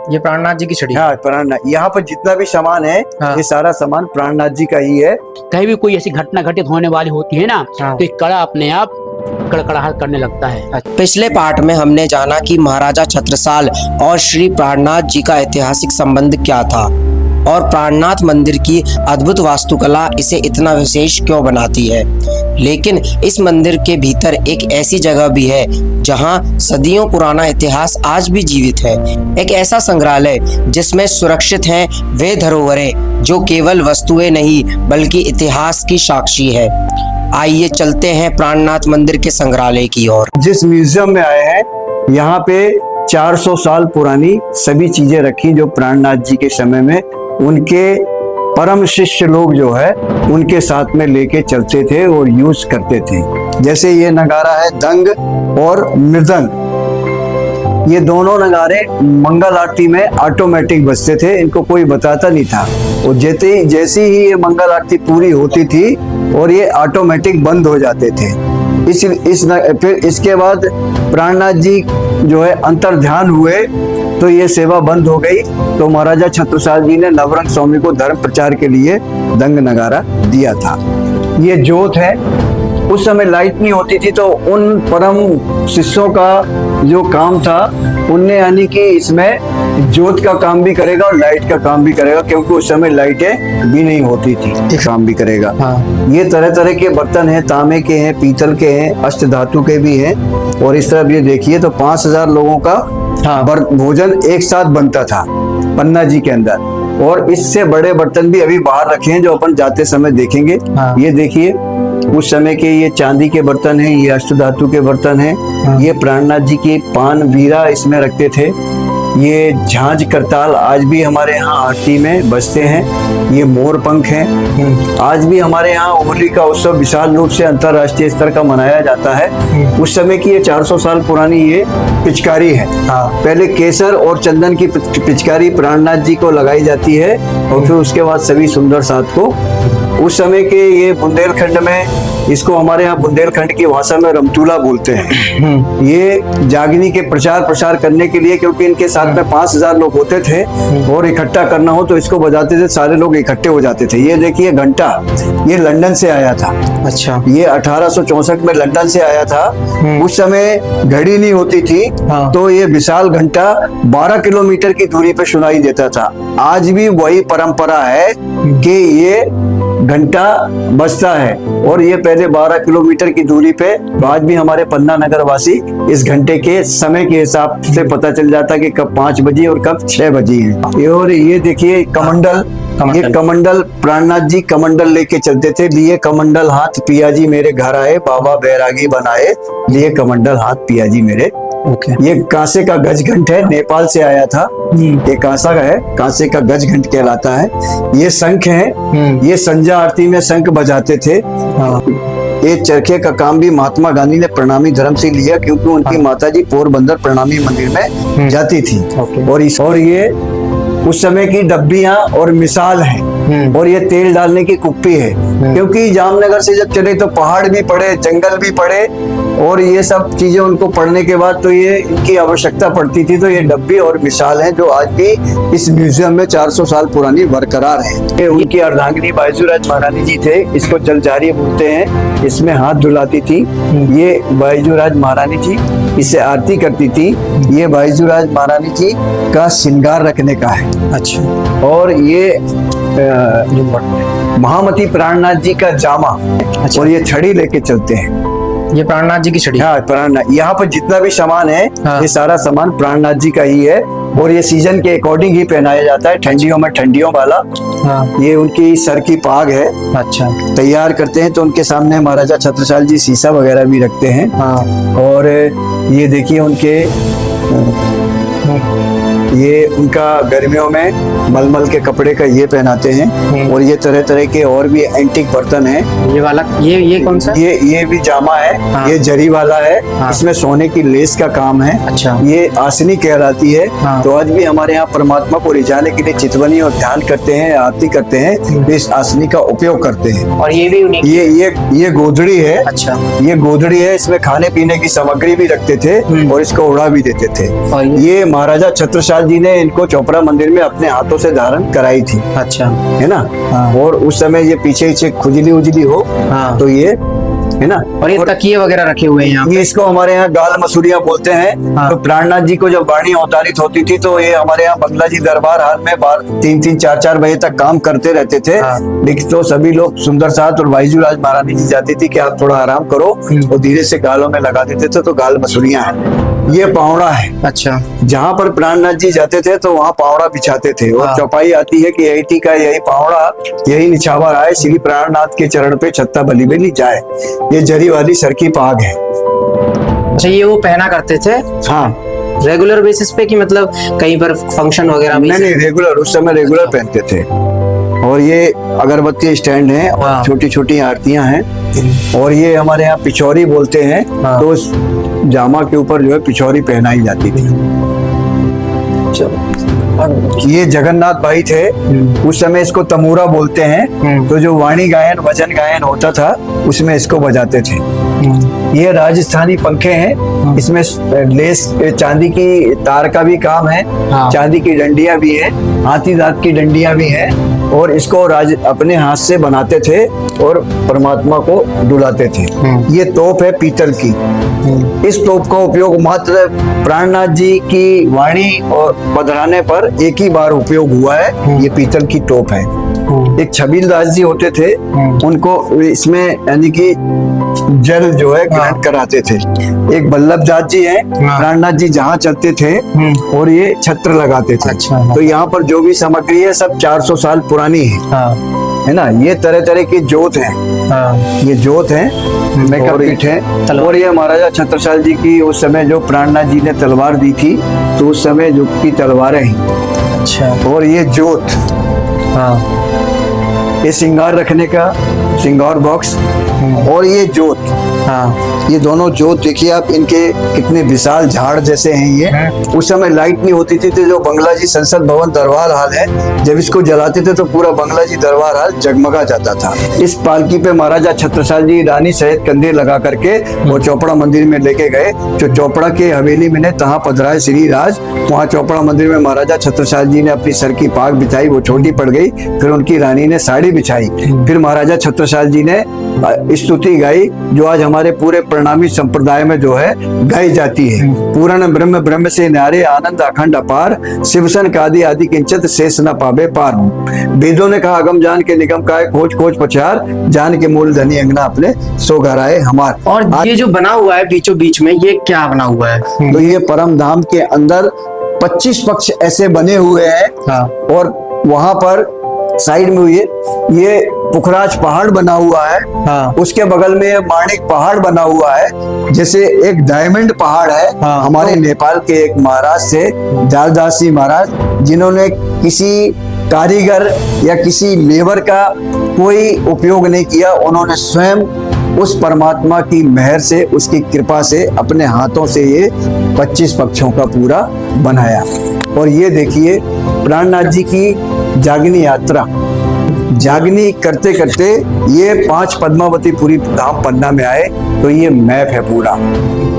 ये प्राणनाथ जी की छड़ी। हाँ, प्राणनाथ। यहाँ पर जितना भी सामान है, हाँ। ये सारा सामान प्राणनाथ जी का ही है। कहीं भी कोई ऐसी घटना घटित होने वाली होती है ना, हाँ। तो ये कड़ा अपने आप कड़कड़ाहट करने लगता है। पिछले पार्ट में हमने जाना कि महाराजा छत्रसाल और श्री प्राणनाथ जी का ऐतिहासिक संबंध क्या था और प्राणनाथ मंदिर की अद्भुत वास्तुकला इसे इतना विशेष क्यों बनाती है। लेकिन इस मंदिर के भीतर एक ऐसी जगह भी है जहां सदियों पुराना इतिहास आज भी जीवित है। एक ऐसा संग्रहालय जिसमें सुरक्षित हैं वे धरोहरें जो केवल वस्तुएं नहीं बल्कि इतिहास की साक्षी है। आइए चलते हैं प्राणनाथ मंदिर के संग्रहालय की ओर। जिस म्यूजियम में आए हैं, यहाँ पे 400 साल पुरानी सभी चीजें रखी जो प्राणनाथ जी के समय में उनके परम शिष्य लोग जो है उनके साथ में लेके चलते थे और यूज करते थे। जैसे ये नगारा है दंग और मृदंग। ये दोनों नगारे मंगल आरती में ऑटोमेटिक बजते थे, इनको कोई बताता नहीं था। और जैसे ही ये मंगल आरती पूरी होती थी और ये ऑटोमेटिक बंद हो जाते थे। फिर इसके बाद प्राणनाथ जी जो है अंतर ध्यान हुए तो ये सेवा बंद हो गई। तो महाराजा छत्रसाल जी ने नवरंग स्वामी को धर्म प्रचार के लिए दंग नगारा दिया था। ये जोत है। उस समय लाइट नहीं होती थी, तो उन परम शिष्यों का जो काम था उनने यानी कि इसमें जोत का काम भी करेगा और लाइट का काम भी करेगा, क्योंकि उस समय लाइटें भी नहीं होती थी। काम भी करेगा। हाँ। ये तरह तरह के बर्तन हैं, तांबे के हैं, पीतल के हैं, अष्ट धातु के भी हैं। और इस तरफ ये देखिए तो 5000 लोगों का भोजन एक साथ बनता था पन्ना जी के अंदर। और इससे बड़े बर्तन भी अभी बाहर रखे हैं जो अपन जाते समय देखेंगे। हाँ। ये देखिए उस समय के ये चांदी के बर्तन हैं, ये अष्ट धातु के बर्तन हैं। हाँ। ये प्राणनाथ जी की पान वीरा इसमें रखते थे। ये झांझ करताल आज भी हमारे यहाँ आरती में बजते हैं। ये मोर पंख हैं। आज भी हमारे यहाँ होली का उत्सव विशाल रूप से अंतर्राष्ट्रीय स्तर का मनाया जाता है। उस समय की ये 400 साल पुरानी ये पिचकारी है। हाँ। पहले केसर और चंदन की पिचकारी प्राणनाथ जी को लगाई जाती है और फिर उसके बाद सभी सुंदर साथ को। उस समय के ये बुंदेलखंड में, इसको हमारे यहाँ बुंदेलखंड की भाषा में रमतूला बोलते हैं। ये जागनी के प्रचार प्रसार करने के लिए, क्योंकि इनके साथ में 5000 लोग होते थे और इकट्ठा करना हो तो इसको बजाते थे, सारे लोग इकट्ठे हो जाते थे। ये देखिए घंटा, ये लंदन से आया था। अच्छा। ये 1864 में लंदन से आया था। उस समय घड़ी नहीं होती थी। हाँ। तो ये विशाल घंटा 12 किलोमीटर की दूरी पे सुनाई देता था। आज भी वही परंपरा है कि ये घंटा बजता है और ये पहले 12 किलोमीटर की दूरी पे। आज भी हमारे पन्ना नगर वासी इस घंटे के समय के हिसाब से पता चल जाता कि कब 5 बजी और कब 6 बजी है। और ये देखिए कमंडल। ये कमंडल प्राणनाथ जी कमंडल लेके चलते थे। लिए कमंडल हाथ पिया जी मेरे घर आए, बाबा बैरागी बनाए, लिए कमंडल हाथ पिया जी मेरे। ये कांसे का गज घंट है, नेपाल से आया था। ये कांसा का है, कांसे का गज घंट कहलाता है। ये शंख है। ये संध्या आरती में शंख बजाते थे। ये चरखे का काम भी महात्मा गांधी ने प्रणामी धर्म से लिया, क्योंकि उनकी माताजी पोरबंदर प्रणामी मंदिर में जाती थी। और ये उस समय की डब्बियां और मिसाल हैं। और ये तेल डालने की कुप्पी है, क्योंकि जामनगर से जब चले तो पहाड़ भी पड़े, जंगल भी पड़े और ये सब चीजें उनको पढ़ने के बाद तो ये इनकी आवश्यकता पड़ती थी। तो ये डब्बी और मिसाल हैं जो आज भी इस म्यूजियम में 400 साल पुरानी बरकरार है। ये उनकी अर्धांगिनी बायजूराज महारानी जी थे। इसको जलझारी बोलते हैं। इसमें हाथ धुलाती थी। ये बायजूराज महारानी जी इससे आरती करती थी। ये बायजूराज महारानी जी का श्रृंगार रखने का है। अच्छा। और ये महामती प्राणनाथ जी का जामा। अच्छा। और ये छड़ी लेके चलते हैं। ये प्राणनाथ जी की छड़ी। हाँ, प्राणनाथ। यहाँ पर जितना भी सामान है, हाँ। ये सारा सामान प्राणनाथ जी का ही है। और ये सीजन के अकॉर्डिंग ही पहनाया जाता है। ठंडियों में ठंडियों वाला। हाँ। ये उनकी सर की पाग है। अच्छा। तैयार करते हैं तो उनके सामने महाराजा छत्रसाल जी शीशा वगैरह भी रखते हैं। हाँ। और ये देखिए उनके ये उनका गर्मियों में मलमल के कपड़े का ये पहनाते हैं। और ये तरह तरह के और भी एंटीक बर्तन हैं। ये वाला ये कौन सा? ये भी जामा है। हाँ। ये जरी वाला है। हाँ। इसमें सोने की लेस का काम है। अच्छा। ये आसनी कहलाती है। हाँ। तो आज भी हमारे यहाँ परमात्मा को रिझाने के लिए चितवनी और ध्यान करते हैं, आरती करते हैं, तो इस आसनी का उपयोग करते हैं। और ये भी ये गोधड़ी है। अच्छा। ये गोधड़ी है। इसमें खाने पीने की सामग्री भी रखते थे और इसको उड़ा भी देते थे। और ये महाराजा छत्रसाल जी ने इनको चोपड़ा मंदिर में अपने हाथों से धारण कराई थी, अच्छा। है ना। हाँ। और उस समय ये पीछे से खुजली उजली हो हाँ। तो ये, है ना। और ये तकिए वगैरह रखे हुए हैं यहाँ ये इसको हमारे यहाँ गाल मसूरिया बोलते हैं। हाँ। तो प्राणनाथ जी को जब वाणी अवतारित होती थी तो ये हमारे यहाँ बंगला जी दरबार हाल में 3-3, 4-4 बजे तक काम करते रहते थे। हाँ। लेकिन तो सभी लोग सुंदर साथ और बाईजू राज महारानी जी जाती थी कि आप थोड़ा आराम करो, और धीरे से गालों में लगा देते थे। तो गाल मसूरिया है, ये पावड़ा है। अच्छा। जहाँ पर प्राणनाथ जी जाते थे तो वहाँ पावड़ा बिछाते थे, और हाँ। चौपाई आती है कि यही का यही पावड़ा, यही निछावर आए, श्री प्राणनाथ के चरण पे छत्ता बलि बेली जाए। ये जरी वाली सर की पाग है। अच्छा, ये वो पहना करते थे हाँ, रेगुलर बेसिस पे कि मतलब कहीं पर फंक्शन वगैरह में? नहीं, रेगुलर, उस समय रेगुलर पहनते थे। और ये अगरबत्ती स्टैंड है, और हाँ। छोटी छोटी आरतियां हैं। और ये हमारे यहाँ पिछौरी बोलते हैं। हाँ। तो उस जामा के ऊपर जो है पिछौरी पहनाई जाती थी। ये जगन्नाथ भाई थे, उस समय इसको तमूरा बोलते हैं। तो जो वाणी गायन, भजन गायन होता था उसमें इसको बजाते थे। ये राजस्थानी पंखे हैं, इसमें लेस चांदी की तार का भी काम है। हाँ। चांदी की डंडियां भी है, हाथी दांत की डंडियां भी हैं। और इसको अपने हाथ से बनाते थे और परमात्मा को डुलाते थे। ये तोप है पीतल की। इस तोप का उपयोग मात्र प्राणनाथ जी की वाणी और पधराने पर एक ही बार उपयोग हुआ है। ये पीतल की तोप है। एक छबील दास जी होते थे, उनको इसमें यानी कि जल जो है ग्रहण कराते थे। एक बल्लभ दास जी हैं, प्राणनाथ जी जहाँ चलते थे और ये छत्र लगाते थे। अच्छा। तो यहाँ पर जो भी सामग्री है सब 400 साल पुरानी है। हाँ। है ना। ये तरह तरह की जोत है। हाँ। ये जोत है, मेकअप किट है। और ये महाराजा छत्रसाल जी की उस समय जो प्राणनाथ जी ने तलवार दी थी, तो उस समय जो की तलवारें हैं। अच्छा। और ये जोत, हाँ। ये श्रृंगार रखने का श्रृंगार बॉक्स, और ये जोत। हाँ। ये दोनों जोत देखिए आप, इनके कितने विशाल झाड़ जैसे हैं ये। उस समय लाइट नहीं होती थी, तो जो बंगला जी संसद भवन दरबार हाल है, जब इसको जलाते थे तो पूरा बंगला जी दरबार हाल जगमगा जाता था। इस पालकी पे महाराजा छत्रसाल जी रानी सहित कंधे लगा करके वो चोपड़ा मंदिर में लेके गए। जो चोपड़ा के हवेली में ने तहाँ पधराए श्री राज, वहाँ चोपड़ा मंदिर में महाराजा छत्रसाल जी ने अपनी सर की पाग बिछाई, वो छोटी पड़ गई। फिर उनकी रानी ने साड़ी बिछाई। फिर महाराजा छत्रसाल जी ने स्तुति गाई, जो आज हमारे पूरे प्रणामी संप्रदाय में जो है गाई जाती है। पूर्ण ब्रह्म ब्रह्म से न्यारे, आनंद अखंड अपार, शिवसन कादि आदि किंचित शेष न पावे पार। वेदों ने कहा अगम जान के निगम काय, खोज खोज पछार, जान के मूल धनी अंगना अपने सो घराए हमार। और ये जो बना हुआ है बीचों बीच में, ये क्या बना हुआ है? तो ये परम धाम के अंदर 25 पक्ष ऐसे बने हुए हैं। हाँ। और वहां पर साइड में ये पुखराज पहाड़ बना हुआ है। हाँ। उसके बगल में ये माणिक पहाड़ बना हुआ है। जैसे एक डायमंड पहाड़ है। हाँ। हमारे नेपाल के एक महाराज थे, जालदास जी महाराज, जिन्होंने किसी कारीगर या किसी लेबर का कोई उपयोग नहीं किया। उन्होंने स्वयं उस परमात्मा की मेहर से, उसकी कृपा से अपने हाथों से ये 25 पक्षों का पूरा बनाया। और ये देखिए प्राणनाथ जी की जागनी यात्रा, जागनी करते करते ये 5 पद्मावतीपुरी धाम पन्ना में आए। तो ये मैप है पूरा,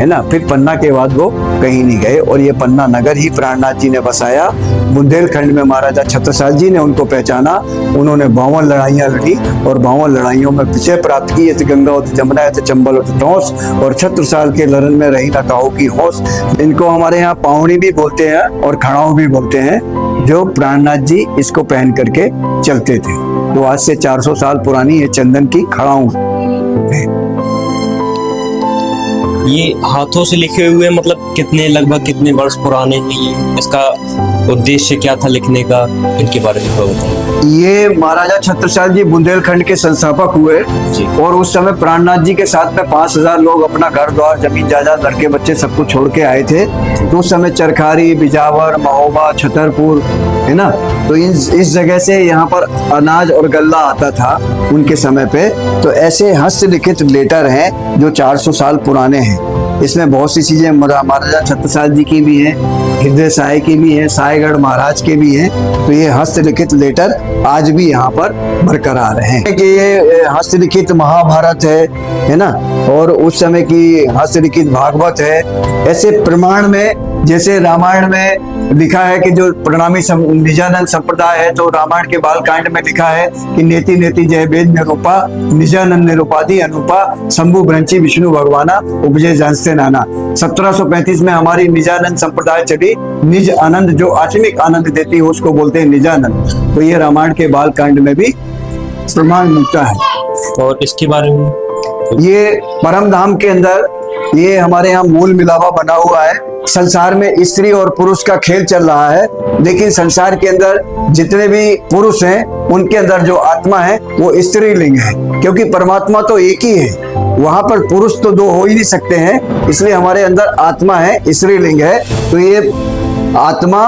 है ना। फिर पन्ना के बाद वो कहीं नहीं गए, और ये पन्ना नगर ही प्राणनाथ जी ने बसाया। बुंदेलखंड में महाराजा छत्रसाल जी ने उनको पहचाना। उन्होंने 52 लड़ाइयां लड़ी, और 52 लड़ाइयों में विजय प्राप्त की। गंगा उत जमुना उत चंबल उत टोंस, और छत्रसाल के लड़न में रही ना काहू की होश। इनको हमारे यहाँ पावनी भी बोलते हैं और खड़ाऊ भी बोलते हैं, जो प्राणनाथ जी इसको पहन करके चलते थे। तो आज से 400 साल पुरानी ये चंदन की खड़ाऊ है। ये हाथों से लिखे हुए मतलब लगभग कितने वर्ष पुराने हैं ये? इसका उद्देश्य क्या था लिखने का, इनके बारे में बताइए। ये महाराजा छत्रसाल जी बुंदेलखंड के संस्थापक हुए, और उस समय प्राणनाथ जी के साथ में 5000 लोग अपना घर द्वार, जमीन जायदाद, लड़के बच्चे सब कुछ छोड़ के आए थे। तो उस समय चरखारी, बिजावर, महोबा, छतरपुर, है ना। तो इस जगह से यहाँ पर अनाज और गल्ला आता था उनके समय पे। तो ऐसे हस्तलिखित लेटर हैं जो 400 साल पुराने हैं। इसमें बहुत सी चीजें महाराजा छत्रसाल जी की भी हैं, हृदय साय की भी है, सायगढ़ महाराज के भी हैं। तो ये हस्तलिखित लेटर आज भी यहाँ पर बरकरार हैं। कि ये हस्तलिखित महाभारत है ना, और उस समय की हस्तलिखित भागवत है। ऐसे प्रमाण में जैसे रामायण में लिखा है कि जो प्रणामी निजानंद संप्रदाय है, तो रामायण के बालकांड में लिखा है कि नेति नेति जय वेद निरूपा निजानंद निरूपाधि अनुपा शंभु ब्रंची विष्णु भगवाना उपजय जानते नाना। 1735 में हमारी निजानंद संप्रदाय चली। निज आनंद, जो आत्मिक आनंद देती है उसको बोलते हैं निजानंद। तो ये रामायण के बालकांड में भी प्रमाण मिलता है। और इसके बारे में ये परम धाम के अंदर ये हमारे यहाँ मूल मिलावा बना हुआ है। संसार में स्त्री और पुरुष का खेल चल रहा है, लेकिन संसार के अंदर जितने भी पुरुष हैं उनके अंदर जो आत्मा है वो स्त्रीलिंग है, क्योंकि परमात्मा तो एक ही है। वहां पर पुरुष तो दो हो ही नहीं सकते हैं, इसलिए हमारे अंदर आत्मा है, स्त्रीलिंग है। तो ये आत्मा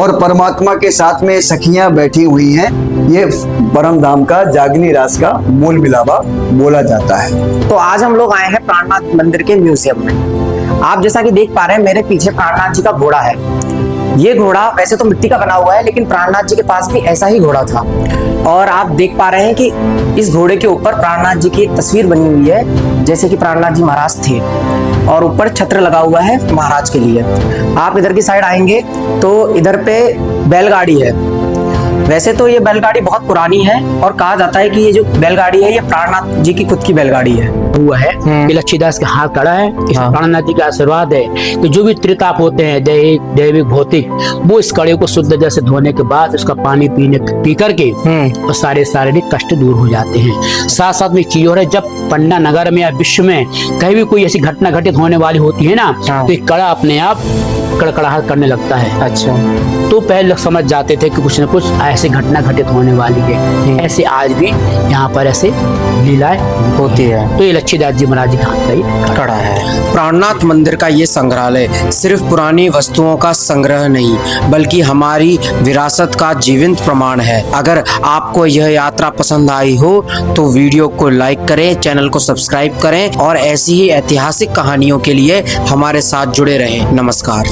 और परमात्मा के साथ में सखियां बैठी हुई हैं। ये परम धाम का जागनी रास का मूल मिलावा बोला जाता है। तो आज हम लोग आए हैं प्राणनाथ मंदिर के म्यूजियम में। आप जैसा कि देख पा रहे हैं मेरे पीछे प्राणनाथ जी का घोड़ा है। ये घोड़ा वैसे तो मिट्टी का बना हुआ है, लेकिन प्राणनाथ जी के पास भी ऐसा ही घोड़ा था। और आप देख पा रहे हैं कि इस घोड़े के ऊपर प्राणनाथ जी की एक तस्वीर बनी हुई है, जैसे कि प्राणनाथ जी महाराज थे, और ऊपर छत्र लगा हुआ है महाराज के लिए। आप इधर की साइड आएंगे तो इधर पे बैलगाड़ी है। वैसे तो ये बैलगाड़ी बहुत पुरानी है और कहा जाता है कि ये जो बैलगाड़ी है ये प्राणनाथ जी की खुद की बैलगाड़ी है। हुआ है कि लक्ष्मीदास के हाथ खड़ा है। इस प्राणनाथ जी का आशीर्वाद है कि जो भी त्रिताप होते हैं, दैहिक दैविक भौतिक, वो इस कड़े को शुद्ध जल से धोने के बाद उसका पानी पी करके और सारे शारीरिक कष्ट दूर हो जाते हैं। साथ साथ में एक चीज और है, जब पन्ना नगर में या विश्व में कहीं भी कोई ऐसी घटना घटित होने वाली होती है ना, तो एक कड़ा अपने आप कड़कड़ाहट करने लगता है। अच्छा, तो पहले लोग समझ जाते थे कि कुछ न कुछ ऐसी घटना घटित होने वाली है। ऐसे आज भी यहाँ पर ऐसे लीलाएं होती है। तो ये लक्ष्मीदास जी महाराज जी का हाथ का ही कड़ा है। प्राणनाथ मंदिर का ये संग्रहालय सिर्फ पुरानी वस्तुओं का संग्रह नहीं, बल्कि हमारी विरासत का जीवंत प्रमाण है। अगर आपको यह यात्रा पसंद आई हो तो वीडियो को लाइक करें, चैनल को सब्सक्राइब करें और ऐसी ही ऐतिहासिक कहानियों के लिए हमारे साथ जुड़े रहें। नमस्कार।